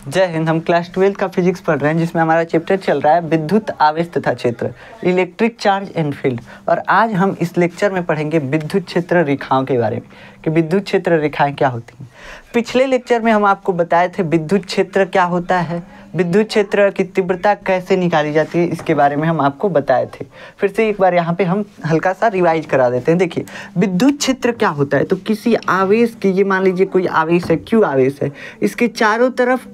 जय हिंद। हम क्लास 12 का फिजिक्स पढ़ रहे हैं जिसमें हमारा चैप्टर चल रहा है विद्युत आवेश तथा क्षेत्र, इलेक्ट्रिक चार्ज एंड फील्ड। और आज हम इस लेक्चर में पढ़ेंगे विद्युत क्षेत्र रेखाओं के बारे में कि विद्युत क्षेत्र रेखाएं क्या होती हैं। पिछले लेक्चर में हम आपको बताए थे विद्युत क्षेत्र क्या होता है, विद्युत क्षेत्र की तीव्रता कैसे निकाली जाती है, इसके बारे में हम आपको बताए थे। फिर से एक बार यहाँ पे हम हल्का सा रिवाइज करा देते हैं। देखिए विद्युत क्षेत्र क्या होता है, तो किसी आवेश की, ये मान लीजिए कोई आवेश है, क्यू आवेश है, इसके चारों तरफ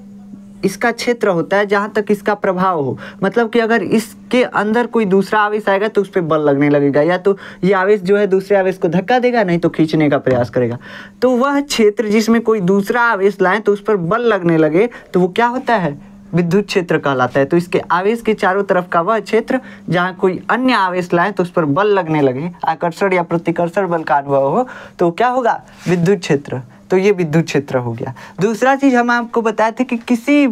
इसका क्षेत्र होता है जहाँ तक इसका प्रभाव हो। मतलब कि अगर इसके अंदर कोई दूसरा आवेश आएगा तो उस पर बल लगने लगेगा, या तो ये आवेश जो है दूसरे आवेश को धक्का देगा, नहीं तो खींचने का प्रयास करेगा। तो वह क्षेत्र जिसमें कोई दूसरा आवेश लाए तो उस पर बल लगने लगे तो वो क्या होता है, विद्युत क्षेत्र कहलाता है। तो इसके आवेश के चारों तरफ का वह क्षेत्र जहाँ कोई अन्य आवेश लाए तो उस पर बल लगने लगे, आकर्षण या प्रतिकर्षण बल का अनुभव हो, तो क्या होगा, विद्युत क्षेत्र। तो ये विद्युत क्षेत्र हो गया। दूसरा चीज हम आपको बताए थे कि किसी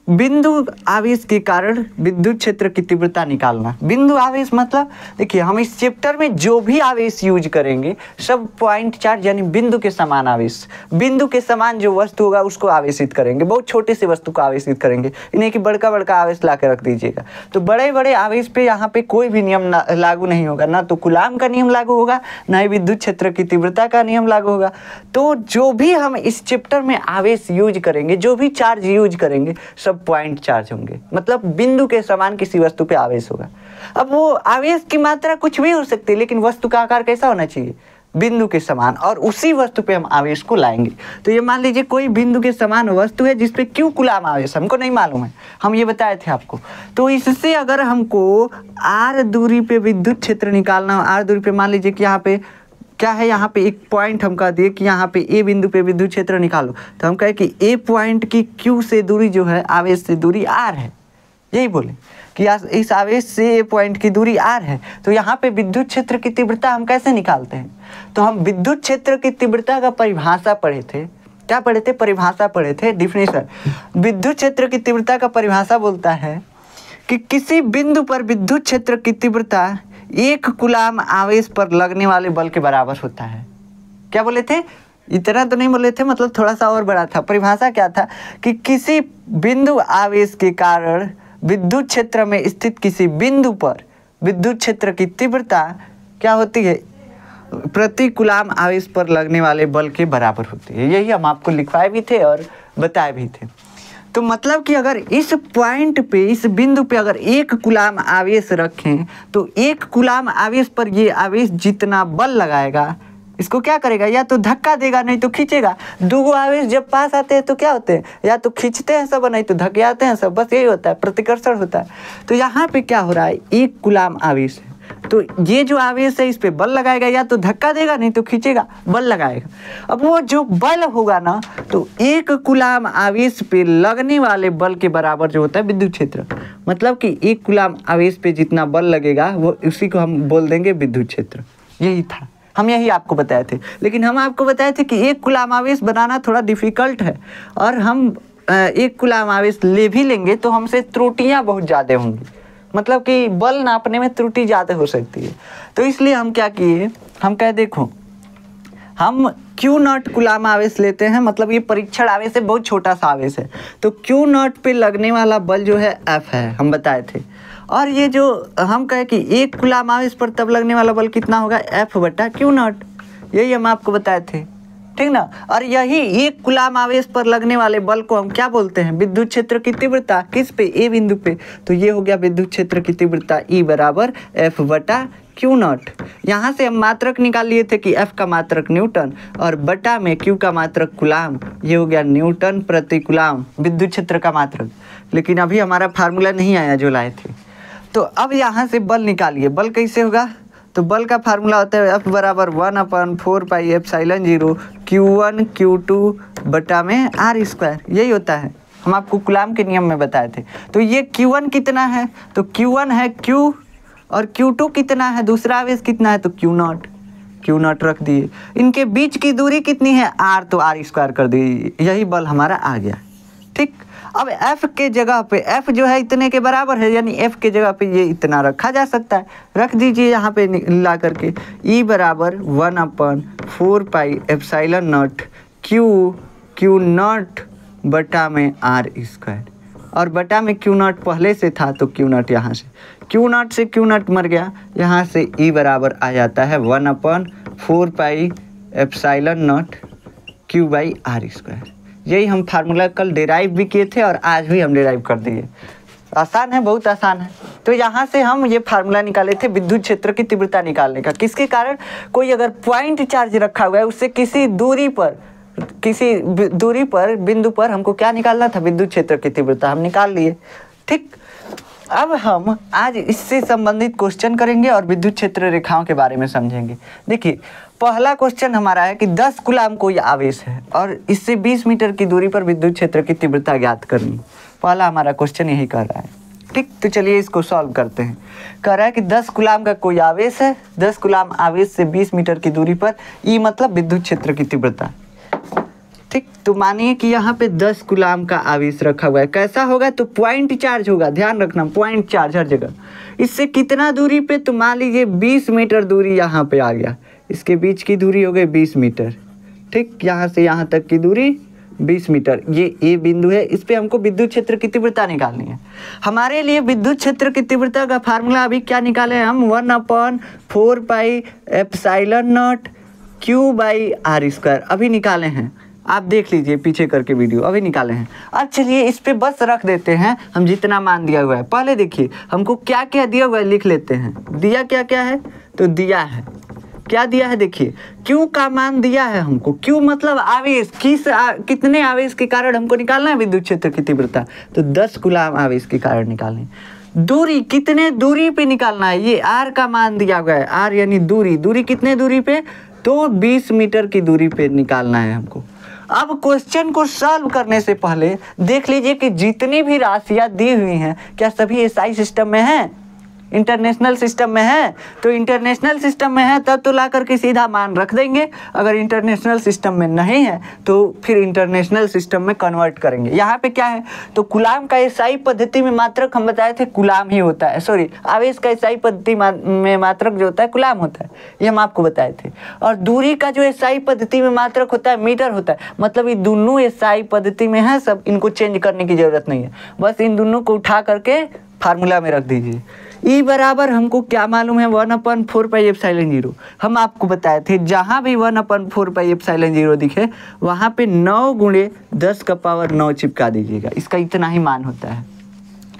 बिंदु आवेश के कारण विद्युत क्षेत्र की तीव्रता निकालना। बिंदु आवेश मतलब देखिए हम इस चैप्टर में जो भी आवेश यूज करेंगे सब पॉइंट चार्ज यानी बिंदु के समान आवेश, बिंदु के समान जो वस्तु होगा उसको आवेशित करेंगे। बहुत छोटे से वस्तु को आवेशित करेंगे, इन्हें कि बड़का बड़का आवेश ला के रख दीजिएगा। तो बड़े बड़े आवेश पे यहाँ पे कोई भी नियम लागू नहीं होगा, ना तो कूलाम का नियम लागू होगा, ना ही विद्युत क्षेत्र की तीव्रता का नियम लागू होगा। तो जो भी हम इस चैप्टर में आवेश यूज करेंगे, जो भी चार्ज यूज करेंगे, सब पॉइंट चार्ज होंगे। मतलब बिंदु के समान किसी वस्तु पे आवेश होगा। अब वो आवेश की मात्रा कुछ भी हो सकती है, लेकिन वस्तु का आकार कैसा होना चाहिए, बिंदु के समान, और उसी वस्तु पे हम आवेश को लाएंगे। तो ये मान लीजिए कोई बिंदु के समान वस्तु है जिसपे क्यों कूलाम आवेश, हमको नहीं मालूम है, हम ये बताए थे आपको। तो इससे अगर हमको r दूरी पे विद्युत क्षेत्र निकालना, r दूरी पे मान लीजिए कि यहाँ पे क्या है, यहाँ पे एक पॉइंट हम कह दिए कि यहाँ पे ए बिंदु पे विद्युत क्षेत्र निकालो, तो हम कहें कि ए पॉइंट की क्यू से दूरी जो है, आवेश से दूरी आर है, यही बोले कि इस आवेश से ए पॉइंट की दूरी आर है। तो यहाँ पे विद्युत क्षेत्र की तीव्रता हम कैसे निकालते हैं, तो हम विद्युत क्षेत्र की तीव्रता का परिभाषा पढ़े थे। क्या पढ़े थे, परिभाषा पढ़े थे, डिफिनेशन। विद्युत क्षेत्र की तीव्रता का परिभाषा बोलता है कि किसी बिंदु पर विद्युत क्षेत्र की तीव्रता एक कूलाम आवेश पर लगने वाले बल के बराबर होता है। क्या बोले थे, इतना तो नहीं बोले थे, मतलब थोड़ा सा और बड़ा था। परिभाषा क्या था कि किसी बिंदु आवेश के कारण विद्युत क्षेत्र में स्थित किसी बिंदु पर विद्युत क्षेत्र की तीव्रता क्या होती है, प्रति कूलाम आवेश पर लगने वाले बल के बराबर होती है। यही हम आपको लिखवाए भी थे और बताए भी थे। तो मतलब कि अगर इस पॉइंट पे, इस बिंदु पे अगर एक कूलाम आवेश रखें तो एक कूलाम आवेश पर ये आवेश जितना बल लगाएगा, इसको क्या करेगा, या तो धक्का देगा, नहीं तो खींचेगा। दो आवेश जब पास आते हैं तो क्या होते हैं, या तो खींचते हैं सब, नहीं तो धक्के आते हैं सब, बस यही होता है, प्रतिकर्षण होता है। तो यहाँ पे क्या हो रहा है, एक कूलाम आवेश है, तो ये जो आवेश है इस पे बल लगाएगा, या तो धक्का देगा, नहीं तो खींचेगा, बल लगाएगा। अब वो जो बल होगा ना, तो एक कूलाम आवेश पे लगने वाले बल के बराबर जो होता है विद्युत क्षेत्र। मतलब कि एक कूलाम आवेश पे जितना बल लगेगा वो उसी को हम बोल देंगे विद्युत क्षेत्र। यही था, हम यही आपको बताए थे। लेकिन हम आपको बताए थे कि एक कूलाम आवेश बनाना थोड़ा डिफिकल्ट है, और हम एक कूलाम आवेश ले भी लेंगे तो हमसे त्रुटियाँ बहुत ज़्यादा होंगी, मतलब कि बल नापने में त्रुटि ज़्यादा हो सकती है। तो इसलिए हम क्या किए, हम कहे देखो हम क्यू नॉट कूलाम आवेश लेते हैं, मतलब ये परीक्षण आवेश है, बहुत छोटा सा आवेश है। तो क्यू नॉट पे लगने वाला बल जो है एफ है, हम बताए थे। और ये जो हम कहे कि एक कूलाम आवेश पर तब लगने वाला बल कितना होगा, एफ बटा क्यू नॉट, यही हम आपको बताए थे, ठीक ना। और यही एक कूलाम आवेश पर लगने वाले बल को हम क्या बोलते हैं, विद्युत क्षेत्र की तीव्रता। किस पे, ए बिंदु पे। तो ये हो गया विद्युत क्षेत्र की तीव्रता, ई बराबर एफ बटा क्यू नॉट। यहाँ से हम मात्रक निकाल लिए थे कि एफ का मात्रक न्यूटन और बटा में क्यू का मात्रक कूलाम, ये हो गया न्यूटन प्रति कूलाम विद्युत क्षेत्र का मात्रक। लेकिन अभी हमारा फार्मूला नहीं आया जो लाए थे। तो अब यहाँ से बल निकालिए, बल कैसे होगा, तो बल का फार्मूला होता है F बराबर 1/4 पाई एप्सिलॉन 0 Q1 Q2 बटा में R स्क्वायर, यही होता है। हम आपको कूलाम के नियम में बताए थे। तो ये Q1 कितना है, तो Q1 है Q, और Q2 कितना है, दूसरा आवेश कितना है, तो Q नॉट रख दिए। इनके बीच की दूरी कितनी है, R, तो R स्क्वायर कर दिए, यही बल हमारा आ गया, ठीक। अब F के जगह पे, F जो है इतने के बराबर है, यानी F के जगह पे ये इतना रखा जा सकता है, रख दीजिए यहाँ पे ला करके। E बराबर 1/4 pi epsilon not Q not बटा में आर स्क्वायर, और बटा में क्यू नॉट पहले से था तो क्यू नॉट यहाँ से क्यू नॉट मर गया, यहाँ से ई बराबर आ जाता है 1/4 pi epsilon naught Q by R square. यही हम फार्मूला कल डेराइव भी किए थे और आज भी हम डेराइव कर दिए। आसान है, बहुत आसान है। तो यहाँ से हम ये फार्मूला निकाले थे विद्युत क्षेत्र की तीव्रता निकालने का। किसके कारण? कोई अगर पॉइंट चार्ज रखा हुआ है उससे किसी दूरी पर बिंदु पर हमको क्या निकालना था? विद्युत क्षेत्र की तीव्रता हम निकाल लिए। ठीक, अब हम आज इससे संबंधित क्वेश्चन करेंगे और विद्युत क्षेत्र रेखाओं के बारे में समझेंगे। देखिए, पहला क्वेश्चन हमारा है कि 10 कूलाम कोई आवेश है और इससे 20 मीटर की दूरी पर विद्युत क्षेत्र की तीव्रता ज्ञात करनी। पहला हमारा क्वेश्चन यही कर रहा है। ठीक, तो चलिए इसको सॉल्व करते हैं। कह रहा है कि 10 कूलाम का कोई आवेश है, 10 कूलाम आवेश से 20 मीटर की दूरी पर, ई मतलब विद्युत क्षेत्र की तीव्रता। ठीक, तो मानिए कि यहाँ पे 10 कूलाम का आवेश रखा हुआ है। कैसा होगा? तो पॉइंट चार्ज होगा, ध्यान रखना, पॉइंट चार्ज हर जगह। इससे कितना दूरी पे? तो मान लीजिए 20 मीटर दूरी यहाँ पे आ गया, इसके बीच की दूरी हो गई 20 मीटर। ठीक, यहाँ से यहाँ तक की दूरी 20 मीटर, ये ए बिंदु है। इस पे हमको विद्युत क्षेत्र की तीव्रता निकालनी है। हमारे लिए विद्युत क्षेत्र की तीव्रता का फार्मूला अभी क्या निकाले हम? 1/4 pi epsilon naught Q by R square अभी निकाले हैं। आप देख लीजिए पीछे करके वीडियो, अभी निकाले हैं। अब चलिए इस पे बस रख देते हैं हम जितना मान दिया हुआ है। पहले देखिए हमको क्या क्या दिया हुआ है, लिख लेते हैं। दिया क्या क्या है? तो दिया है, क्या दिया है? देखिए क्यू का मान दिया है हमको। क्यू मतलब आवेश, कितने आवेश के कारण हमको निकालना है विद्युत क्षेत्र की तीव्रता? तो 10 कूलाम आवेश के कारण निकालनी। दूरी, कितने दूरी पे निकालना है? ये आर का मान दिया गया है, आर यानी दूरी कितने दूरी पे? तो 20 मीटर की दूरी पे निकालना है हमको। अब क्वेश्चन को सॉल्व करने से पहले देख लीजिए कि जितनी भी राशियां दी हुई हैं क्या सभी एसआई सिस्टम में हैं, इंटरनेशनल सिस्टम में है? तो इंटरनेशनल सिस्टम में है तब तो ला करके सीधा मान रख देंगे। अगर इंटरनेशनल सिस्टम में नहीं है तो फिर इंटरनेशनल सिस्टम में कन्वर्ट करेंगे। यहाँ पे क्या है? तो कूलाम का एसआई पद्धति में मात्रक हम बताए थे कूलाम ही होता है, सॉरी, आवेश का एसआई पद्धति में मात्रक जो होता है कूलाम होता है, ये हम आपको बताए थे। और दूरी का जो एसआई पद्धति में मात्रक होता है मीटर होता है। मतलब ये दोनों एसआई पद्धति में है, सब इनको चेंज करने की जरूरत नहीं है, बस इन दोनों को उठा करके फार्मूला में रख दीजिए। ई बराबर हमको क्या मालूम है? 1/4 पाई एप्सिलॉन 0। हम आपको बताए थे जहाँ भी 1/4 पाई एप्सिलॉन 0 दिखे वहाँ पे 9 × 10⁻9 चिपका दीजिएगा। इसका इतना ही मान होता है।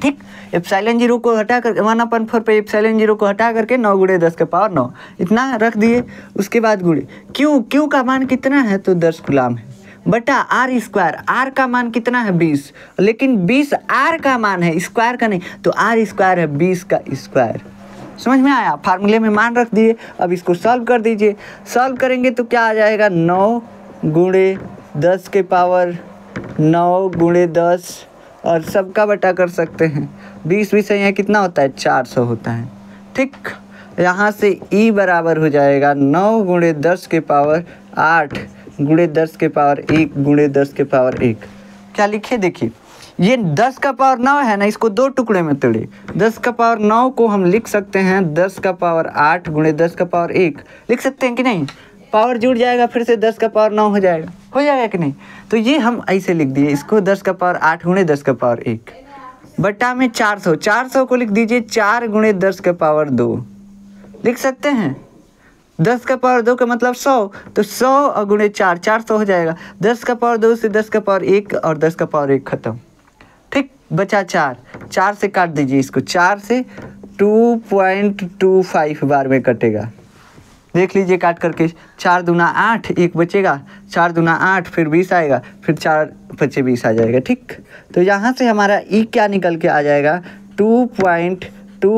ठीक, एप्सिलॉन 0 को हटा कर 1/4 पाई एप्सिलॉन 0 को हटा करके 9 × 10⁻9 इतना रख दिए। उसके बाद गुणे क्यू का मान कितना है? तो 10 कूलाम है, बटा आर स्क्वायर। आर का मान कितना है? 20, लेकिन 20 आर का मान है, स्क्वायर का नहीं। तो आर स्क्वायर है 20 का स्क्वायर। समझ में आया? फार्मूले में मान रख दिए। अब इसको सॉल्व कर दीजिए। सॉल्व करेंगे तो क्या आ जाएगा? 9 × 10⁻9 × 10 और सबका बटा कर सकते हैं। 20 यहाँ कितना होता है? 400 होता है। ठीक, यहाँ से ई बराबर हो जाएगा 9 × 10⁸ गुणे 10⁻1 गुणे 10⁻1। क्या लिखे? देखिए ये 10⁻9 है ना, इसको 2 टुकड़े में तोड़े। 10⁻9 को हम लिख सकते हैं 10⁻8 गुणे 10⁻1 लिख सकते हैं कि नहीं? पावर जुड़ जाएगा, फिर से 10⁻9 हो जाएगा कि नहीं? तो ये हम ऐसे लिख दिए इसको 10⁻8 गुणे 10⁻1 बटा में 400 को लिख दीजिए 4 × 10⁻2 लिख सकते हैं। 10⁻2 का मतलब 100, तो 100 × 4 400 हो जाएगा। 10⁻2 से 10⁻1 और 10⁻1 खत्म। ठीक, बचा 4 से काट दीजिए इसको, 4 से 2.25 बार में कटेगा। देख लीजिए काट करके, 4 दूना 8, 1 बचेगा, 4 दूना 8, फिर 20 आएगा, फिर 4 × 20 आ जाएगा। ठीक, तो यहाँ से हमारा ई क्या निकल के आ जाएगा? 2.25 ×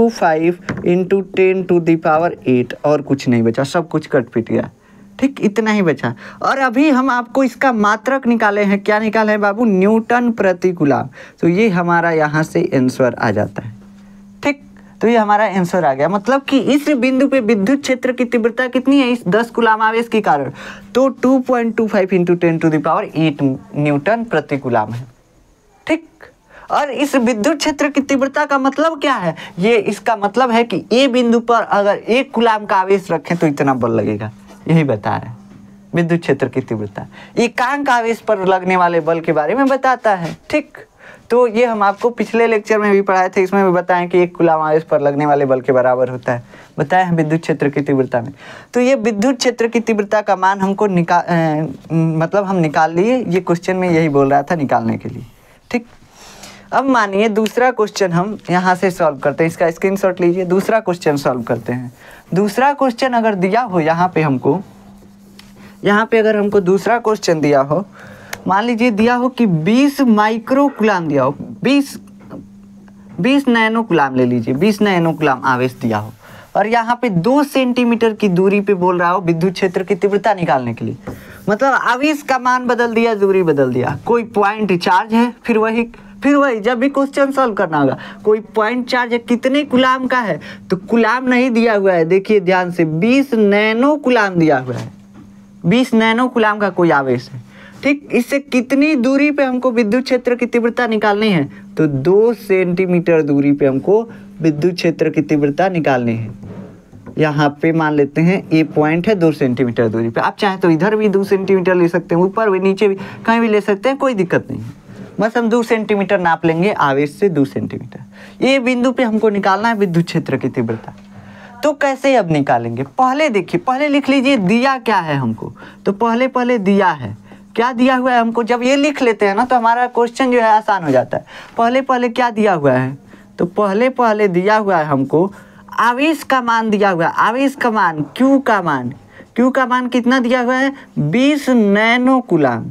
10⁸ और कुछ नहीं बचा, सब कुछ कट पिट गया। ठीक, इतना ही बचा। और अभी हम आपको इसका मात्रक निकाले हैं। क्या निकाले हैं बाबू? न्यूटन प्रति कूलाम। तो ये हमारा यहाँ से आंसर आ जाता है। ठीक, तो ये हमारा आंसर आ गया। मतलब कि इस बिंदु पे विद्युत क्षेत्र की तीव्रता कितनी है इस 10 कूलाम आवेश के कारण? तो 2.25 × 10⁸ न्यूटन प्रति कूलाम है। ठीक, और इस विद्युत क्षेत्र की तीव्रता का मतलब क्या है? ये इसका मतलब है कि ए बिंदु पर अगर 1 कूलाम का आवेश रखें तो इतना बल लगेगा, यही बता रहे हैं। विद्युत क्षेत्र की तीव्रता। एकांक आवेश पर लगने वाले बल के बारे में बताता है। ठीक, तो ये हम आपको पिछले लेक्चर में भी पढ़ाए थे, इसमें भी बताएं कि 1 कूलाम आवेश पर लगने वाले बल के बराबर होता है, बताए हैं विद्युत क्षेत्र की तीव्रता में। तो ये विद्युत क्षेत्र की तीव्रता का मान हमको मतलब हम निकाल लिए, ये क्वेश्चन में यही बोल रहा था निकालने के लिए। ठीक, अब मानिए दूसरा क्वेश्चन हम यहाँ से सॉल्व करते हैं, इसका स्क्रीनशॉट लीजिए, दूसरा क्वेश्चन सॉल्व करते हैं। दूसरा क्वेश्चन अगर दिया हो यहाँ पे अगर हमको दूसरा क्वेश्चन दिया हो, मान लीजिए दिया हो कि 20 माइक्रो कूलाम दिया हो, 20 नैनो कूलाम ले लीजिए, 20 नैनो कूलाम आवेश दिया हो, और यहाँ पे 2 सेंटीमीटर की दूरी पे बोल रहा हो विद्युत क्षेत्र की तीव्रता निकालने के लिए। मतलब आवेश का मान बदल दिया, दूरी बदल दिया, कोई पॉइंट चार्ज है, फिर वही जब भी क्वेश्चन सॉल्व करना होगा, कोई पॉइंट चार्ज है, कितने कूलाम का है, तो कूलाम नहीं दिया हुआ है, देखिए ध्यान से, 20 नैनो कूलाम दिया हुआ है, 20 नैनो कूलाम का कोई आवेश है। ठीक, इससे कितनी दूरी पे हमको विद्युत क्षेत्र की तीव्रता निकालनी है, तो 2 सेंटीमीटर दूरी पे हमको विद्युत क्षेत्र की तीव्रता निकालनी है। यहाँ पे मान लेते हैं ए पॉइंट है 2 सेंटीमीटर दूरी पे, आप चाहे तो इधर भी 2 सेंटीमीटर ले सकते हैं, ऊपर भी नीचे भी कहीं भी ले सकते हैं, कोई दिक्कत नहीं है, बस हम 2 सेंटीमीटर नाप लेंगे, आवेश से 2 सेंटीमीटर। ये बिंदु पे हमको निकालना है विद्युत क्षेत्र की तीव्रता। तो कैसे अब निकालेंगे, पहले देखिए, पहले लिख लीजिए दिया क्या है हमको, तो पहले दिया है, क्या दिया हुआ है हमको, जब ये लिख लेते हैं ना तो हमारा क्वेश्चन जो है आसान हो जाता है। पहले क्या दिया हुआ है, तो पहले दिया हुआ है हमको आवेश का मान दिया हुआ है, आवेश का मान Q का मान कितना दिया हुआ है, 20 नैनो कूलाम,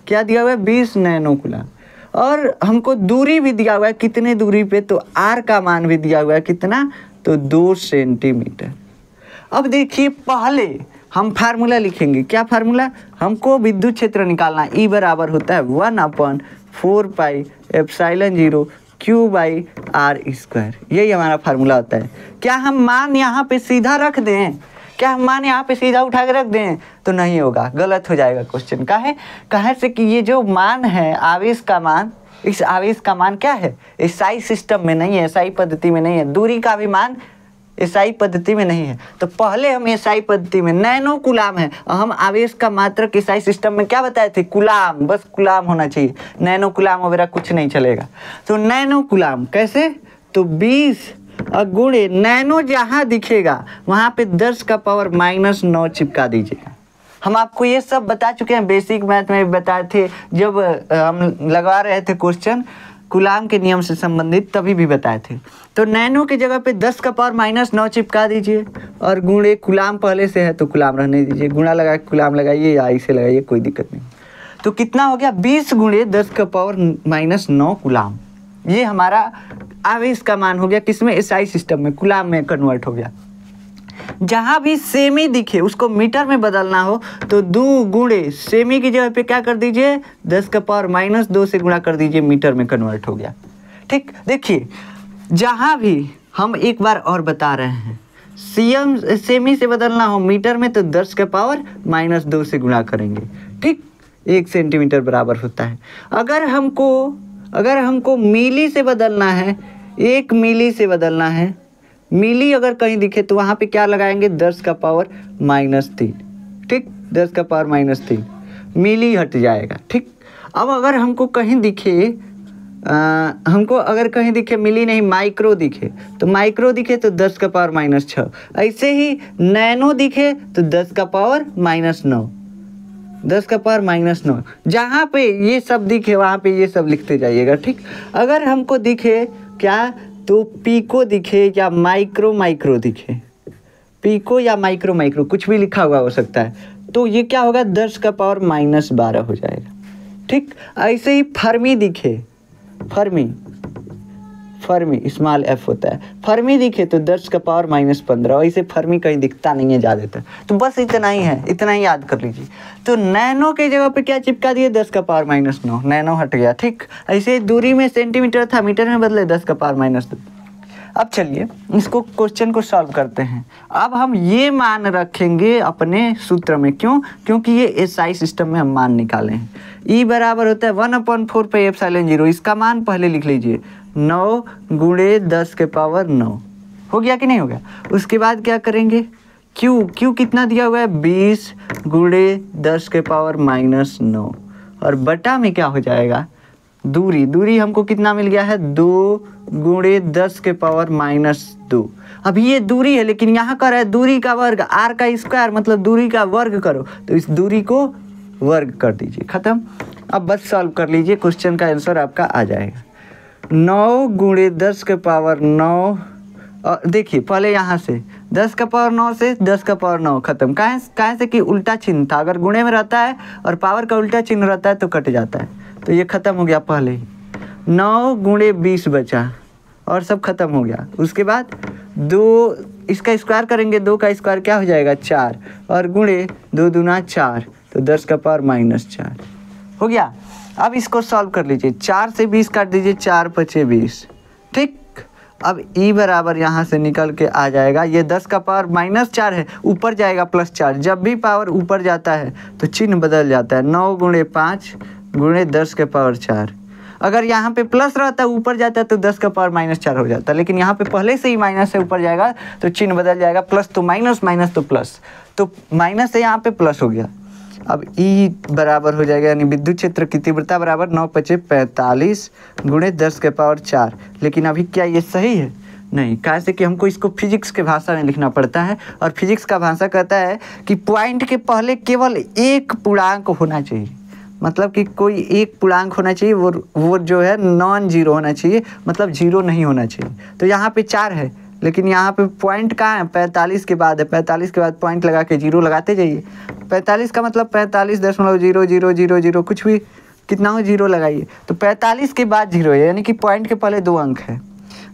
क्या दिया हुआ है, 20 नैनो कूलाम, और हमको दूरी भी दिया हुआ है, कितने दूरी पे, तो R का मान भी दिया हुआ है, कितना, तो 2 सेंटीमीटर। अब देखिए पहले हम फार्मूला लिखेंगे, क्या फार्मूला, हमको विद्युत क्षेत्र निकालना, E बराबर होता है 1/4πε0 Q/r², यही हमारा फार्मूला होता है। क्या हम मान यहाँ पे सीधा रख दें, क्या हम मान यहाँ पे सीधा उठा के रख दें, तो नहीं होगा, गलत हो जाएगा क्वेश्चन। काहे से कि ये जो मान है आवेश का मान, इस आवेश का मान क्या है, एसआई सिस्टम में नहीं है, एसआई पद्धति में नहीं है, दूरी का भी मान एसआई पद्धति में नहीं है। तो पहले हम एसआई पद्धति में, नैनो कूलाम है, और हम आवेश का मात्रक एसआई सिस्टम में क्या बताए थे, कूलाम, बस कूलाम होना चाहिए, नैनो कूलाम वगैरह कुछ नहीं चलेगा। तो नैनो कूलाम कैसे, तो 20 गुणे नैनो जहाँ दिखेगा वहाँ पे 10⁻⁻9 चिपका दीजिएगा। हम आपको ये सब बता चुके हैं, बेसिक मैथ में भी बताए थे, जब हम लगा रहे थे क्वेश्चन कूलाम के नियम से संबंधित, तभी भी बताए थे। तो नैनो की जगह पे 10⁻⁻9 चिपका दीजिए, और गुणे कूलाम पहले से है तो कूलाम रहने दीजिए, गुणा लगा के कूलाम लगाइए या इसे लगाइए, कोई दिक्कत नहीं। तो कितना हो गया, 20 गुणे 10⁻⁻9 कूलाम, ये हमारा आवेश का मान हो गया, किसमें, एसआई सिस्टम में, कूलाम में कन्वर्ट हो गया। जहाँ भी सेमी दिखे उसको मीटर में बदलना हो तो 2 गुणे सेमी की जगह पे क्या कर दीजिए, 10⁻⁻2 से गुणा कर दीजिए, मीटर में कन्वर्ट हो गया। ठीक, देखिए जहाँ भी हम एक बार और बता रहे हैं, सेमी से बदलना हो मीटर में तो 10⁻⁻2 से गुणा करेंगे। ठीक, 1 सेंटीमीटर बराबर होता है। अगर हमको मिली से बदलना है, 1 मिली से बदलना है, मिली अगर कहीं दिखे तो वहाँ पे क्या लगाएंगे, 10⁻⁻3। ठीक, 10⁻⁻3 मिली हट जाएगा। ठीक, अब अगर हमको कहीं दिखे अगर कहीं दिखे मिली नहीं, माइक्रो दिखे, तो माइक्रो दिखे तो 10⁻⁻6, ऐसे ही नैनो दिखे तो 10⁻⁻9, 10⁻⁻9, जहाँ पे ये सब दिखे वहाँ पे ये सब लिखते जाइएगा। ठीक, अगर हमको दिखे क्या, तो पीको दिखे या माइक्रो दिखे, पीको या माइक्रो कुछ भी लिखा हुआ हो सकता है, तो ये क्या होगा, 10⁻⁻12 हो जाएगा। ठीक, ऐसे ही फर्मी दिखे, फर्मी स्मॉल एफ होता है, फर्मी दिखे तो 10⁻⁻15, ऐसे फर्मी कहीं दिखता नहीं है ज़्यादातर। तो बस इतना ही है, इतना ही याद कर लीजिए। तो नैनो के जगह पे क्या चिपका दिए, 10⁻⁻9, नैनो हट गया। ठीक, ऐसे दूरी में सेंटीमीटर था, मीटर में बदले 10⁻⁻2। अब चलिए इसको क्वेश्चन को सॉल्व करते हैं। अब हम ये मान रखेंगे अपने सूत्र में, क्योंकि ये एसआई सिस्टम में हम मान निकाले हैं। ई बराबर होता है 1/4πε0, इसका मान पहले लिख लीजिए, 9 गुणे 10⁻9, हो गया कि नहीं हो गया। उसके बाद क्या करेंगे, क्यू कितना दिया हुआ है 20 गुणे 10 के पावर -9 और बटा में क्या हो जाएगा दूरी हमको कितना मिल गया है 2 गुणे 10 के पावर -2। अब ये दूरी है लेकिन यहाँ कर है दूरी का वर्ग r का स्क्वायर मतलब दूरी का वर्ग करो तो इस दूरी को वर्ग कर दीजिए, खत्म। अब बस सॉल्व कर लीजिए, क्वेश्चन का आंसर आपका आ जाएगा 9 गुणे 10 के पावर 9। और देखिए पहले यहाँ से 10 का पावर 9 से 10 का पावर 9 खत्म। काहे से कि उल्टा चिन्ह था, अगर गुणे में रहता है और पावर का उल्टा चिन्ह रहता है तो कट जाता है, तो ये खत्म हो गया पहले ही। 9 गुणे 20 बचा और सब खत्म हो गया। उसके बाद 2 इसका स्क्वायर करेंगे, 2 का स्क्वायर क्या हो जाएगा 4 और गुणे 2 दूना 4 तो 10 का पावर -4 हो गया। अब इसको सॉल्व कर लीजिए, 4 से 20 काट दीजिए, 4 पचे 20, ठीक। अब ई बराबर यहाँ से निकल के आ जाएगा, ये 10 का पावर -4 है, ऊपर जाएगा +4। जब भी पावर ऊपर जाता है तो चिन्ह बदल जाता है। 9 गुणे 5 गुणे 10 के पावर 4। अगर यहाँ पे प्लस रहता है ऊपर जाता है तो 10 का पावर -4 हो जाता है, लेकिन यहाँ पे पहले से ही माइनस से ऊपर जाएगा तो चिन्ह बदल जाएगा, प्लस तो माइनस, माइनस तो प्लस, तो माइनस से यहाँ पे प्लस हो गया। अब ई बराबर हो जाएगा यानी विद्युत क्षेत्र की तीव्रता बराबर 9 पचे 45 गुणे 10 के पावर 4। लेकिन अभी क्या ये सही है? नहीं, कैसे कि हमको इसको फिजिक्स के भाषा में लिखना पड़ता है और फिजिक्स का भाषा कहता है कि पॉइंट के पहले केवल एक पूर्णांक होना चाहिए, मतलब कि कोई एक पूर्णांक होना चाहिए, वो जो है नॉन जीरो होना चाहिए, मतलब जीरो नहीं होना चाहिए। तो यहाँ पे 4 है लेकिन यहाँ पे पॉइंट कहाँ है 45 के बाद है, 45 के बाद पॉइंट लगा के जीरो लगाते जाइए। 45 का मतलब 45.00000 कुछ भी कितना हो जीरो लगाइए, तो 45 के बाद जीरो है यानी कि पॉइंट के पहले 2 अंक है।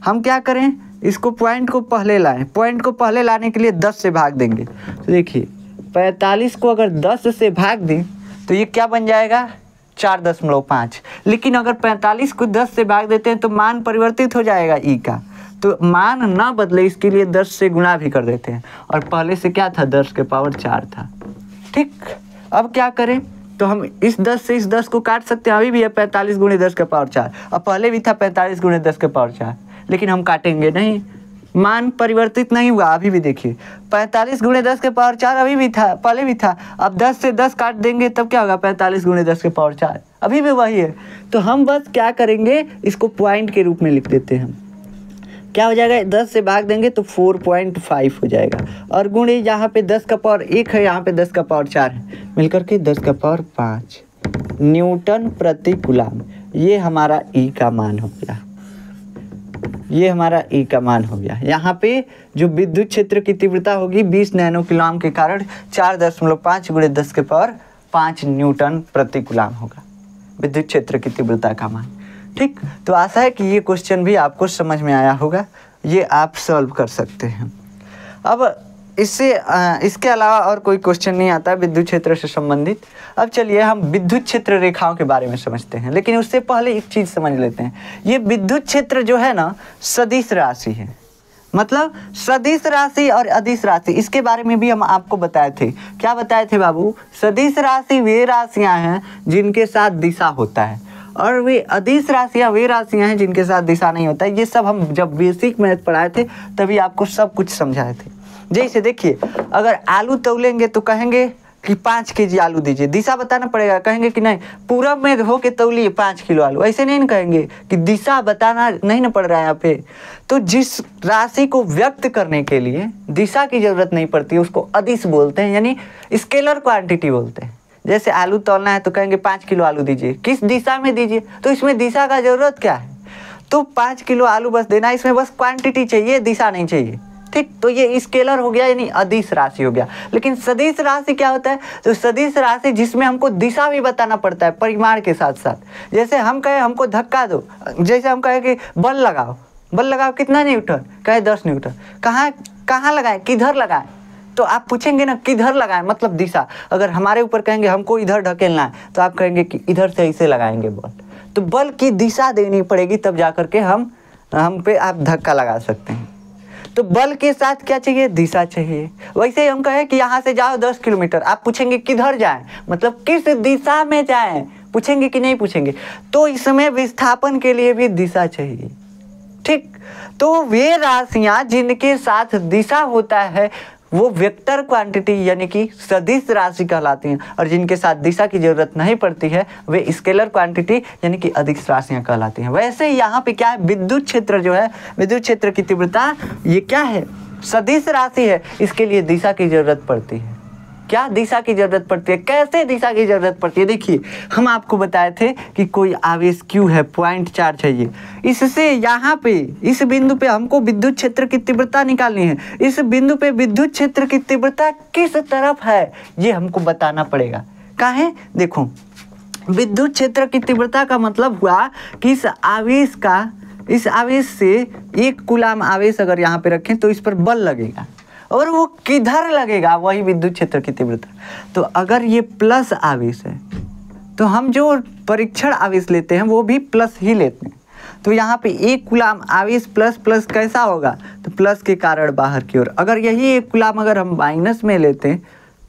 हम क्या करें, इसको पॉइंट को पहले लाएं, पॉइंट को पहले लाने के लिए 10 से भाग देंगे। तो देखिए 45 को अगर 10 से भाग दें तो ये क्या बन जाएगा 4.5। लेकिन अगर 45 को 10 से भाग देते हैं तो मान परिवर्तित हो जाएगा ई का, तो मान ना बदले इसके लिए 10 से गुणा भी कर देते हैं और पहले से क्या था 10 के पावर 4 था, ठीक। अब क्या करें, तो हम इस 10 से इस 10 को काट सकते हैं, अभी भी है 45 गुणे 10 के पावर 4 और पहले भी था 45 गुणे 10 के पावर 4, लेकिन हम काटेंगे नहीं, मान परिवर्तित नहीं हुआ। अभी भी देखिए 45 गुणे 10 के पावर 4 अभी भी था, पहले भी था। अब 10 से 10 काट देंगे तब क्या होगा 45 गुणे 10 के पावर 4 अभी भी वही है। तो हम बस क्या करेंगे, इसको पॉइंट के रूप में लिख देते हैं। क्या हो जाएगा 10 से भाग देंगे तो 4.5 हो जाएगा और गुणे यहाँ पे 10 का पावर 1 है, यहाँ पे 10 का पावर 4 है, मिलकर के 10 का पावर 5 न्यूटन प्रति कूलम। ये हमारा ई का मान हो गया, ये हमारा ई का मान हो गया। यहाँ पे जो विद्युत क्षेत्र की तीव्रता होगी 20 नैनो कूलम के कारण 4.5 गुणे 10 के पावर 5 न्यूटन प्रति कूलम होगा विद्युत क्षेत्र की तीव्रता का मान, ठीक। तो आशा है कि ये क्वेश्चन भी आपको समझ में आया होगा, ये आप सॉल्व कर सकते हैं। अब इसके अलावा और कोई क्वेश्चन नहीं आता है विद्युत क्षेत्र से संबंधित। अब चलिए हम विद्युत क्षेत्र रेखाओं के बारे में समझते हैं, लेकिन उससे पहले एक चीज़ समझ लेते हैं। ये विद्युत क्षेत्र जो है ना सदिश राशि है, मतलब सदिश राशि और अदिश राशि, इसके बारे में भी हम आपको बताए थे। क्या बताए थे बाबू? सदिश राशि वे राशियाँ हैं जिनके साथ दिशा होता है और वे अदिश राशियाँ वे राशियाँ हैं जिनके साथ दिशा नहीं होता है। ये सब हम जब बेसिक मैथ पढ़ाए थे तभी आपको सब कुछ समझाए थे। जैसे देखिए अगर आलू तौलेंगे तो कहेंगे कि 5 केजी आलू दीजिए, दिशा बताना पड़ेगा, कहेंगे कि नहीं पूरब में हो के तौलिए 5 किलो आलू, ऐसे नहीं ना कहेंगे कि दिशा बताना नहीं ना पड़ रहा है यहाँ पे। तो जिस राशि को व्यक्त करने के लिए दिशा की जरूरत नहीं पड़ती है उसको अदिश बोलते हैं, यानी स्केलर क्वांटिटी बोलते हैं। जैसे आलू तौलना है तो कहेंगे 5 किलो आलू दीजिए, किस दिशा में दीजिए, तो इसमें दिशा का जरूरत क्या है, तो 5 किलो आलू बस देना, इसमें बस क्वांटिटी चाहिए, दिशा नहीं चाहिए, ठीक। तो ये स्केलर हो गया यानी अदिश राशि हो गया। लेकिन सदिश राशि क्या होता है? तो सदिश राशि जिसमें हमको दिशा भी बताना पड़ता है परिमाण के साथ साथ। जैसे हम कहें हमको धक्का दो, जैसे हम कहें कि बल लगाओ कितना न्यूटन, कहे 10 न्यूटन, कहाँ लगाएं, किधर लगाएं, तो आप पूछेंगे ना किधर लगाएं मतलब दिशा। अगर हमारे ऊपर कहेंगे हमको इधर ढकेलना है तो आप कहेंगे कि इधर से ऐसे लगाएंगे बल, तो बल की दिशा देनी पड़ेगी तब जा करके हम पे आप धक्का लगा सकते हैं। तो बल के साथ क्या चाहिए, दिशा चाहिए। वैसे ही हम कहें कि यहाँ से जाओ 10 किलोमीटर, आप पूछेंगे किधर जाएं, मतलब किस दिशा में जाएं, पूछेंगे कि नहीं पूछेंगे, तो इसमें विस्थापन के लिए भी दिशा चाहिए, ठीक। तो वे राशियाँ जिनके साथ दिशा होता है वो वेक्टर क्वांटिटी यानी कि सदिश राशि कहलाती हैं, और जिनके साथ दिशा की जरूरत नहीं पड़ती है वे स्केलर क्वांटिटी यानी कि अदिश राशियां कहलाती हैं। वैसे ही यहाँ पे क्या है, विद्युत क्षेत्र जो है, विद्युत क्षेत्र की तीव्रता ये क्या है, सदिश राशि है, इसके लिए दिशा की जरूरत पड़ती है। क्या दिशा की जरूरत पड़ती है? कैसे दिशा की जरूरत पड़ती है? देखिए, हम आपको बताए थे कि कोई आवेश Q है, पॉइंट चार्ज है ये, इससे यहाँ पे इस बिंदु पे हमको विद्युत क्षेत्र की तीव्रता निकालनी है। इस बिंदु पे विद्युत क्षेत्र की तीव्रता किस तरफ है ये हमको बताना पड़ेगा। काहे? देखो, विद्युत क्षेत्र की तीव्रता का मतलब हुआ कि इस आवेश से 1 कूलाम आवेश अगर यहाँ पे रखें तो इस पर बल लगेगा, और वो किधर लगेगा, वही विद्युत क्षेत्र की तीव्रता। तो अगर ये प्लस आवेश है तो हम जो परीक्षण आवेश लेते हैं वो भी प्लस ही लेते हैं। तो यहाँ पे 1 कूलाम आवेश प्लस प्लस कैसा होगा, तो प्लस के कारण बाहर की ओर। अगर यही 1 कूलाम अगर हम माइनस में लेते हैं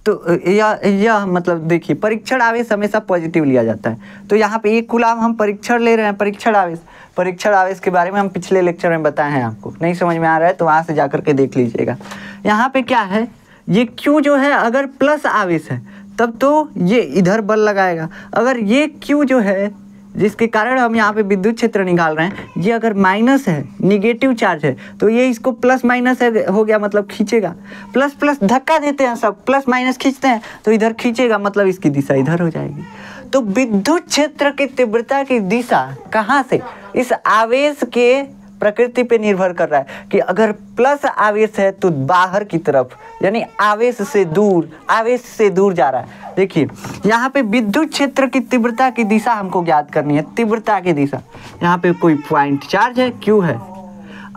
तो यह मतलब देखिए, परीक्षण आवेश हमेशा पॉजिटिव लिया जाता है। तो यहाँ पे 1 कूलाम हम परीक्षण ले रहे हैं, परीक्षण आवेश के बारे में हम पिछले लेक्चर में बताए हैं। आपको नहीं समझ में आ रहा है तो वहाँ से जा कर के देख लीजिएगा। यहाँ पे क्या है, ये Q जो है अगर प्लस आवेश है तब तो ये इधर बल लगाएगा। अगर ये Q जो है जिसके कारण हम यहाँ पे विद्युत क्षेत्र निकाल रहे हैं, ये अगर माइनस है, निगेटिव चार्ज है, तो ये इसको प्लस माइनस हो गया, मतलब खींचेगा। प्लस प्लस धक्का देते हैं, सब प्लस माइनस खींचते हैं तो इधर खींचेगा, मतलब इसकी दिशा इधर हो जाएगी। तो विद्युत क्षेत्र की तीव्रता की दिशा कहाँ से, इस आवेश के प्रकृति पे निर्भर कर रहा है कि अगर प्लस आवेश है तो बाहर की तरफ, यानी आवेश से दूर जा रहा है। देखिए, यहाँ पे विद्युत क्षेत्र की तीव्रता की दिशा हमको ज्ञात करनी है। तीव्रता की दिशा, यहाँ पे कोई पॉइंट चार्ज है, Q है।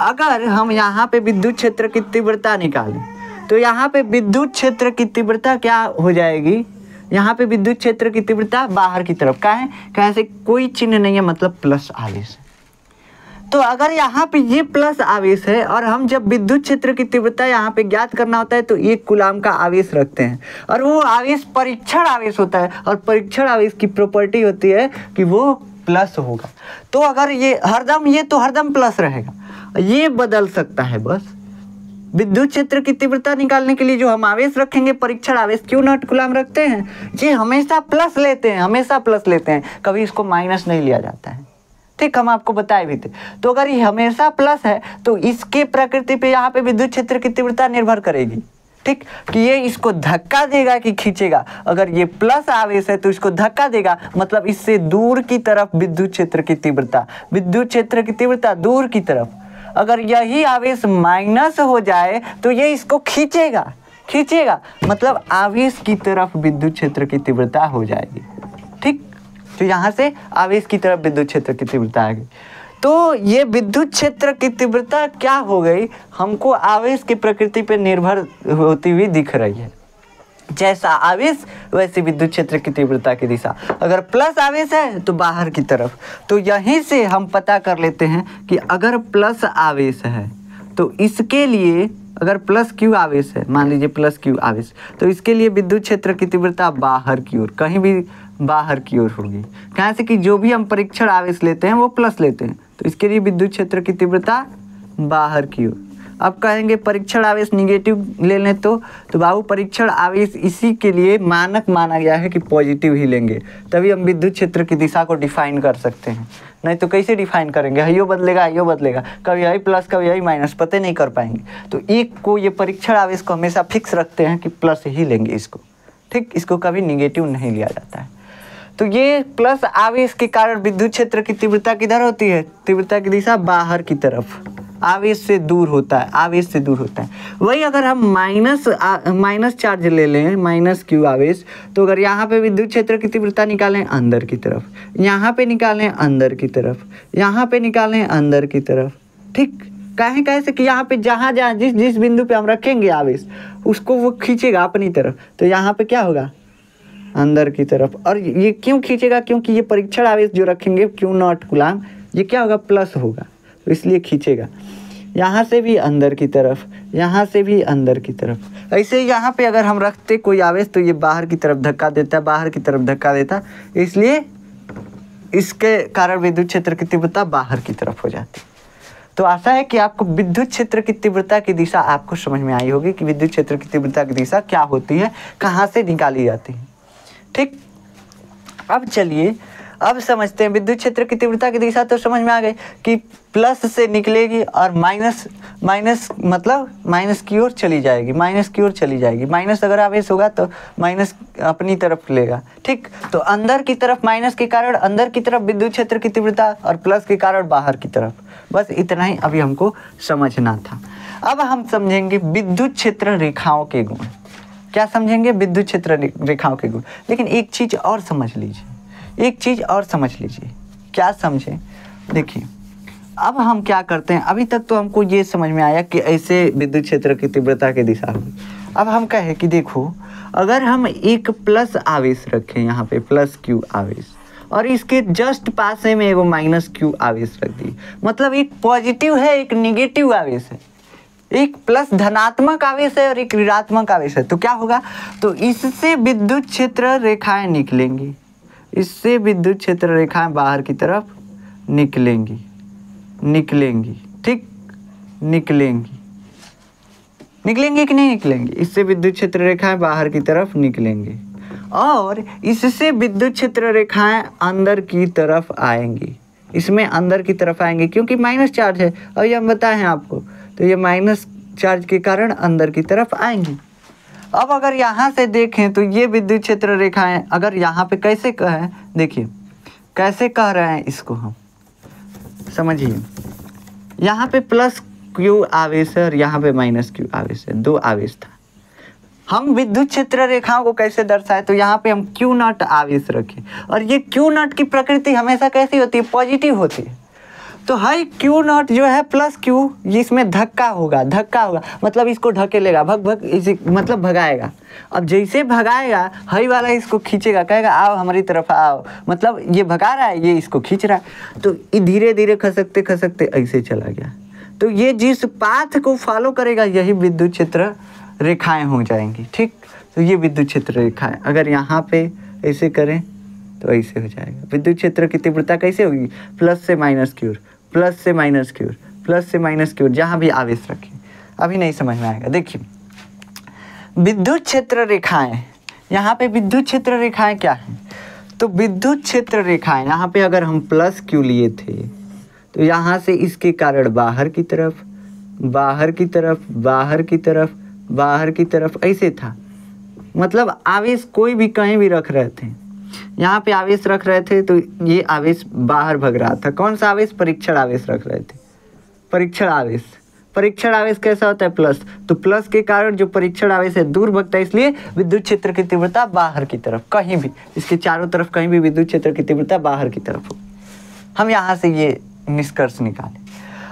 अगर हम यहाँ पे विद्युत क्षेत्र की तीव्रता निकालें तो यहाँ पे विद्युत क्षेत्र की तीव्रता क्या हो जाएगी, यहाँ पे विद्युत क्षेत्र की तीव्रता बाहर की तरफ का है, कहीं से कोई चिन्ह नहीं है, मतलब प्लस आवेश है। तो अगर यहाँ पे ये प्लस आवेश है और हम जब विद्युत क्षेत्र की तीव्रता यहाँ पे ज्ञात करना होता है तो 1 कूलाम का आवेश रखते हैं, और वो आवेश परीक्षण आवेश होता है, और परीक्षण आवेश की प्रॉपर्टी होती है कि वो प्लस होगा। तो अगर ये हरदम प्लस रहेगा, ये बदल सकता है बस। विद्युत क्षेत्र की तीव्रता निकालने के लिए जो हम आवेश रखेंगे, परीक्षण आवेश Q0 कूलाम रखते हैं, ये हमेशा प्लस लेते हैं, कभी इसको माइनस नहीं लिया जाता है। ठीक, हम आपको बताए भी थे। तो अगर ये हमेशा प्लस है तो इसके प्रकृति पे यहाँ पे विद्युत क्षेत्र की तीव्रता निर्भर करेगी। ठीक, कि ये इसको धक्का देगा कि खींचेगा। अगर ये प्लस आवेश है तो इसको धक्का देगा, मतलब इससे दूर की तरफ विद्युत क्षेत्र की तीव्रता दूर की तरफ। अगर यही आवेश माइनस हो जाए तो ये इसको खींचेगा, मतलब आवेश की तरफ विद्युत क्षेत्र की तीव्रता हो जाएगी। ठीक, तो यहाँ से आवेश की तरफ विद्युत क्षेत्र की तीव्रता आ गई। तो ये विद्युत क्षेत्र की तीव्रता क्या हो गई, हमको आवेश की प्रकृति पे निर्भर होती हुई दिख रही है। जैसा आवेश वैसे विद्युत क्षेत्र की तीव्रता की दिशा। अगर प्लस आवेश है तो बाहर की तरफ। तो यहीं से हम पता कर लेते हैं कि अगर प्लस आवेश है तो इसके लिए, अगर प्लस Q आवेश है, मान लीजिए प्लस Q आवेश, तो इसके लिए विद्युत क्षेत्र की तीव्रता बाहर की ओर, कहीं भी बाहर की ओर होगी। कहाँ से कि जो भी हम परीक्षण आवेश लेते हैं वो प्लस लेते हैं, तो इसके लिए विद्युत क्षेत्र की तीव्रता बाहर की ओर। अब कहेंगे परीक्षण आवेश निगेटिव ले लें तो बाबू परीक्षण आवेश इसी के लिए मानक माना गया है कि पॉजिटिव ही लेंगे, तभी हम विद्युत क्षेत्र की दिशा को डिफाइन कर सकते हैं। नहीं तो कैसे डिफाइन करेंगे, यो बदलेगा, कभी यही प्लस कभी यही माइनस, पते नहीं कर पाएंगे। तो एक को ये परीक्षण आवेश को हमेशा फिक्स रखते हैं कि प्लस ही लेंगे इसको। ठीक, इसको कभी निगेटिव नहीं लिया जाता है। तो ये प्लस आवेश के कारण विद्युत क्षेत्र की तीव्रता किधर होती है, तीव्रता की दिशा बाहर की तरफ, आवेश से दूर होता है। वही अगर हम माइनस चार्ज ले लें, माइनस Q आवेश, तो अगर यहाँ पे विद्युत क्षेत्र की तीव्रता निकालें अंदर की तरफ, यहाँ पे निकालें अंदर की तरफ, यहाँ पे निकालें अंदर की तरफ। ठीक, कैसे कि यहाँ पे जहाँ जिस बिंदु पे हम रखेंगे आवेश उसको वो खींचेगा अपनी तरफ, तो यहाँ पे क्या होगा, अंदर की तरफ। और ये क्यों खींचेगा, क्योंकि ये परीक्षण आवेश जो रखेंगे Q0 कूलाम, ये क्या होगा, प्लस होगा, तो इसलिए खींचेगा। यहाँ से भी अंदर की तरफ, यहाँ से भी अंदर की तरफ। ऐसे यहाँ पे अगर हम रखते कोई आवेश तो ये बाहर की तरफ धक्का देता, इसलिए इसके कारण विद्युत क्षेत्र की तीव्रता बाहर की तरफ हो जाती। तो आशा है कि आपको विद्युत क्षेत्र की तीव्रता की दिशा आपको समझ में आई होगी कि विद्युत क्षेत्र की तीव्रता की दिशा क्या होती है, कहाँ से निकाली जाती है। ठीक, अब चलिए अब समझते हैं विद्युत क्षेत्र की तीव्रता की दिशा तो समझ में आ गई कि प्लस से निकलेगी और माइनस मतलब माइनस की ओर चली जाएगी, माइनस की ओर चली जाएगी। माइनस अगर आवेश होगा तो माइनस अपनी तरफ लेगा। ठीक, तो अंदर की तरफ माइनस के कारण अंदर की तरफ विद्युत क्षेत्र की तीव्रता और प्लस के कारण बाहर की तरफ। बस इतना ही अभी हमको समझना था। अब हम समझेंगे विद्युत क्षेत्र रेखाओं के गुण। क्या समझेंगे? विद्युत क्षेत्र रेखाओं के गुण। लेकिन एक चीज़ और समझ लीजिए, एक चीज़ और समझ लीजिए। क्या समझें? देखिए अब हम क्या करते हैं, अभी तक तो हमको ये समझ में आया कि ऐसे विद्युत क्षेत्र की तीव्रता की दिशा होगी। अब हम कहें कि देखो अगर हम एक प्लस आवेश रखें यहाँ पे प्लस क्यू आवेश और इसके जस्ट पास में एगो माइनस क्यू आवेश रख दी, मतलब एक पॉजिटिव है एक निगेटिव आवेश है, एक प्लस धनात्मक आवेश है और एक ऋणात्मक आवेश है, तो क्या होगा? तो इससे विद्युत क्षेत्र रेखाएं निकलेंगी, इससे विद्युत क्षेत्र रेखाएं बाहर की तरफ निकलेंगी। ठीक, निकलेंगी कि नहीं निकलेंगी? इससे विद्युत क्षेत्र रेखाएं बाहर की तरफ निकलेंगी और इससे विद्युत क्षेत्र रेखाएं अंदर की तरफ आएंगी, इसमें अंदर की तरफ आएंगी क्योंकि माइनस चार्ज है और ये हम बताएं आपको, तो ये माइनस चार्ज के कारण अंदर की तरफ आएंगी। अब अगर यहाँ से देखें तो ये विद्युत क्षेत्र रेखाएं अगर यहाँ पे कैसे कहें, देखिए कैसे कह रहे हैं इसको हम समझिए। यहाँ पे प्लस क्यू आवेश है और यहाँ पे माइनस क्यू आवेश है, दो आवेश था। हम विद्युत क्षेत्र रेखाओं को कैसे दर्शाए, तो यहाँ पे हम क्यू नॉट आवेश रखें और ये क्यू नॉट की प्रकृति हमेशा कैसी होती है? पॉजिटिव होती है। तो हाई क्यू नॉट जो है प्लस क्यू, इसमें धक्का होगा मतलब इसको ढकेलेगा, इसी मतलब भगाएगा। अब जैसे भगाएगा हाई वाला इसको खींचेगा, कहेगा आओ हमारी तरफ आओ, मतलब ये भगा रहा है ये इसको खींच रहा है, तो ये धीरे धीरे खसकते खसकते ऐसे चला गया। तो ये जिस पाथ को फॉलो करेगा यही विद्युत क्षेत्र रेखाएं हो जाएंगी। ठीक, तो ये विद्युत क्षेत्र रेखाएं अगर यहाँ पे ऐसे करें तो ऐसे हो जाएगा। विद्युत क्षेत्र की तीव्रता कैसे होगी? प्लस से माइनस की ओर, प्लस से माइनस की ओर, प्लस से माइनस की ओर, जहाँ भी आवेश रखें। अभी नहीं समझ में आएगा। देखिए विद्युत क्षेत्र रेखाएं, यहाँ पे विद्युत क्षेत्र रेखाएं क्या हैं? तो विद्युत क्षेत्र रेखाएं यहाँ पे अगर हम प्लस क्यू लिए थे तो यहाँ से इसके कारण बाहर की तरफ, बाहर की तरफ, बाहर की तरफ, बाहर की तरफ ऐसे था। मतलब आवेश कोई भी कहीं भी रख रहे थे, यहाँ पे आवेश रख रहे थे तो ये आवेश बाहर भग रहा था। कौन सा आवेश? परीक्षण आवेश रख रहे थे, परीक्षण आवेश। परीक्षण आवेश कैसा होता है? प्लस। तो प्लस के कारण जो परीक्षण आवेश है दूर भगता है, इसलिए विद्युत क्षेत्र की तीव्रता बाहर की तरफ, कहीं भी इसके चारों तरफ कहीं भी विद्युत क्षेत्र की तीव्रता बाहर की तरफ हो। हम यहाँ से ये निष्कर्ष निकालें।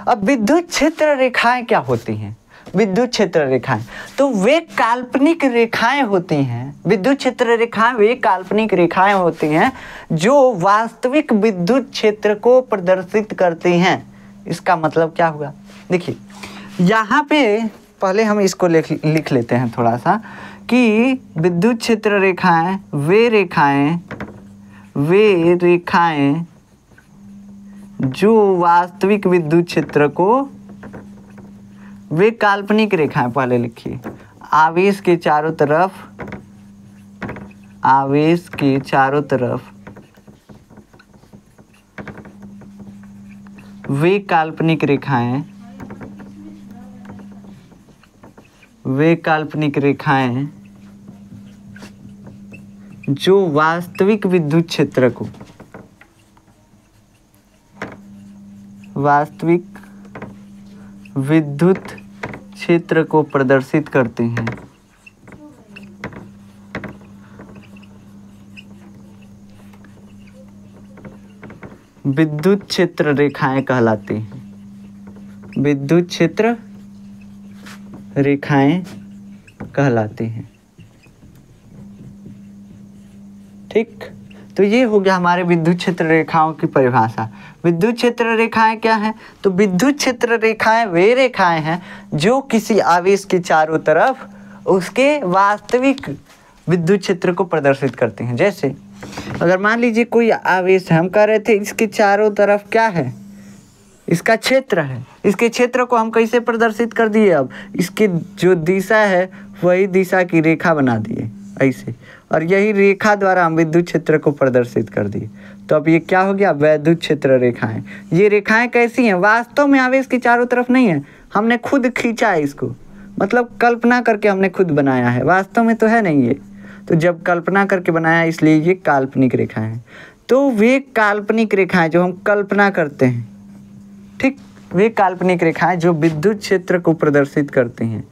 अब विद्युत क्षेत्र रेखाएं क्या होती हैं? विद्युत क्षेत्र रेखाएं तो वे काल्पनिक रेखाएं होती हैं। विद्युत क्षेत्र रेखाएं वे काल्पनिक रेखाएं होती हैं जो वास्तविक विद्युत क्षेत्र को प्रदर्शित करती हैं। इसका मतलब क्या हुआ? देखिए यहाँ पे पहले हम इसको लिख लेते हैं थोड़ा सा कि विद्युत क्षेत्र रेखाएं वे रेखाएं जो वास्तविक विद्युत क्षेत्र को, वे काल्पनिक रेखाएं, पहले लिखिए आवेश के चारों तरफ वे काल्पनिक रेखाएं जो वास्तविक विद्युत क्षेत्र को, वास्तविक विद्युत क्षेत्र को प्रदर्शित करते हैं। विद्युत क्षेत्र रेखाएं कहलाती हैं। विद्युत क्षेत्र रेखाएं कहलाती हैं। ठीक, तो ये हो गया हमारे विद्युत क्षेत्र रेखाओं की परिभाषा। विद्युत क्षेत्र रेखाएं क्या हैं? तो विद्युत क्षेत्र रेखाएं वे रेखाएं हैं जो किसी आवेश के चारों तरफ उसके वास्तविक विद्युत क्षेत्र को प्रदर्शित करती हैं। जैसे अगर मान लीजिए कोई आवेश है, हम कह रहे थे इसके चारों तरफ क्या है? इसका क्षेत्र है, इसके क्षेत्र को हम कैसे प्रदर्शित कर दिए, अब इसकी जो दिशा है वही दिशा की रेखा बना दिए ऐसे, और यही रेखा द्वारा हम विद्युत क्षेत्र को प्रदर्शित कर दिए। तो अब ये क्या हो गया, वैद्युत क्षेत्र रेखाएं। ये रेखाएं कैसी हैं, वास्तव में आवेश के चारों तरफ नहीं है, हमने खुद खींचा है इसको, मतलब कल्पना करके हमने खुद बनाया है, वास्तव में तो है नहीं ये। तो जब कल्पना करके बनाया इसलिए ये काल्पनिक रेखाएं हैं। तो वे काल्पनिक रेखाएं जो हम कल्पना करते हैं, ठीक, वे काल्पनिक रेखाएं जो विद्युत क्षेत्र को प्रदर्शित करती हैं।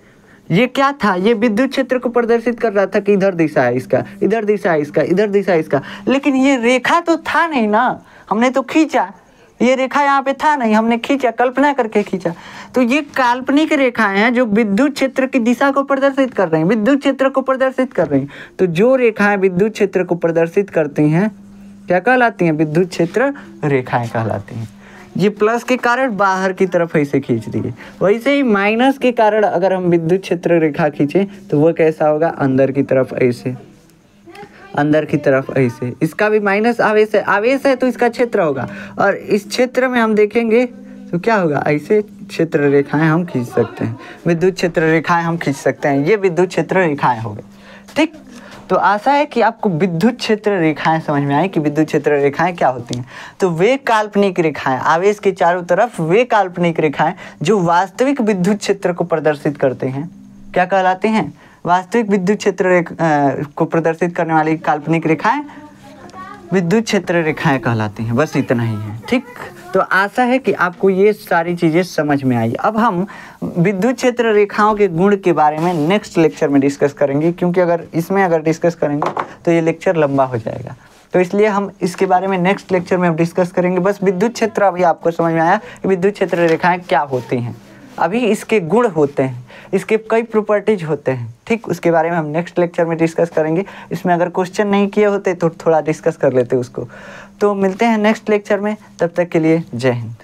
ये क्या था, ये विद्युत क्षेत्र को प्रदर्शित कर रहा था कि इधर दिशा है इसका, इधर दिशा है इसका, इधर दिशा है इसका, लेकिन ये रेखा तो था नहीं ना, हमने तो खींचा, ये रेखा यहाँ पे था नहीं, हमने खींचा, कल्पना करके खींचा। तो ये काल्पनिक रेखाएं हैं जो विद्युत क्षेत्र की दिशा को प्रदर्शित कर रही हैं, विद्युत क्षेत्र को प्रदर्शित कर रही हैं। तो जो रेखाएं विद्युत क्षेत्र को प्रदर्शित करती हैं क्या कहलाती हैं, विद्युत क्षेत्र रेखाएं कहलाती हैं। ये प्लस के कारण बाहर की तरफ ऐसे खींच दिए, वैसे ही माइनस के कारण अगर हम विद्युत क्षेत्र रेखा खींचें तो वो कैसा होगा, अंदर की तरफ ऐसे, अंदर की तरफ ऐसे। इसका भी माइनस आवेश है, आवेश है तो इसका क्षेत्र होगा, और इस क्षेत्र में हम देखेंगे तो क्या होगा, ऐसे क्षेत्र रेखाएं हम खींच सकते हैं, विद्युत क्षेत्र रेखाएं हम खींच सकते हैं। ये विद्युत क्षेत्र रेखाएं हो गए, ठीक। तो आशा है कि आपको विद्युत क्षेत्र रेखाएं समझ में आई कि विद्युत क्षेत्र रेखाएं क्या होती हैं। तो वे काल्पनिक रेखाएं, आवेश के चारों तरफ वे काल्पनिक रेखाएं जो वास्तविक विद्युत क्षेत्र को प्रदर्शित करते हैं क्या कहलाते हैं, वास्तविक विद्युत क्षेत्र को प्रदर्शित करने वाली काल्पनिक रेखाएं विद्युत क्षेत्र रेखाएं कहलाती हैं। बस इतना ही है, ठीक। तो आशा है कि आपको ये सारी चीज़ें समझ में आई। अब हम विद्युत क्षेत्र रेखाओं के गुण के बारे में नेक्स्ट लेक्चर में डिस्कस करेंगे, क्योंकि अगर डिस्कस करेंगे तो ये लेक्चर लंबा हो जाएगा, तो इसलिए हम इसके बारे में नेक्स्ट लेक्चर में डिस्कस करेंगे। बस विद्युत क्षेत्र अभी आपको समझ में आया कि विद्युत क्षेत्र रेखाएं क्या होती हैं, अभी इसके गुण होते हैं, इसके कई प्रॉपर्टीज होते हैं, ठीक। उसके बारे में हम नेक्स्ट लेक्चर में डिस्कस करेंगे। इसमें अगर क्वेश्चन नहीं किए होते तो थोड़ा डिस्कस कर लेते उसको। तो मिलते हैं नेक्स्ट लेक्चर में, तब तक के लिए जय हिंद।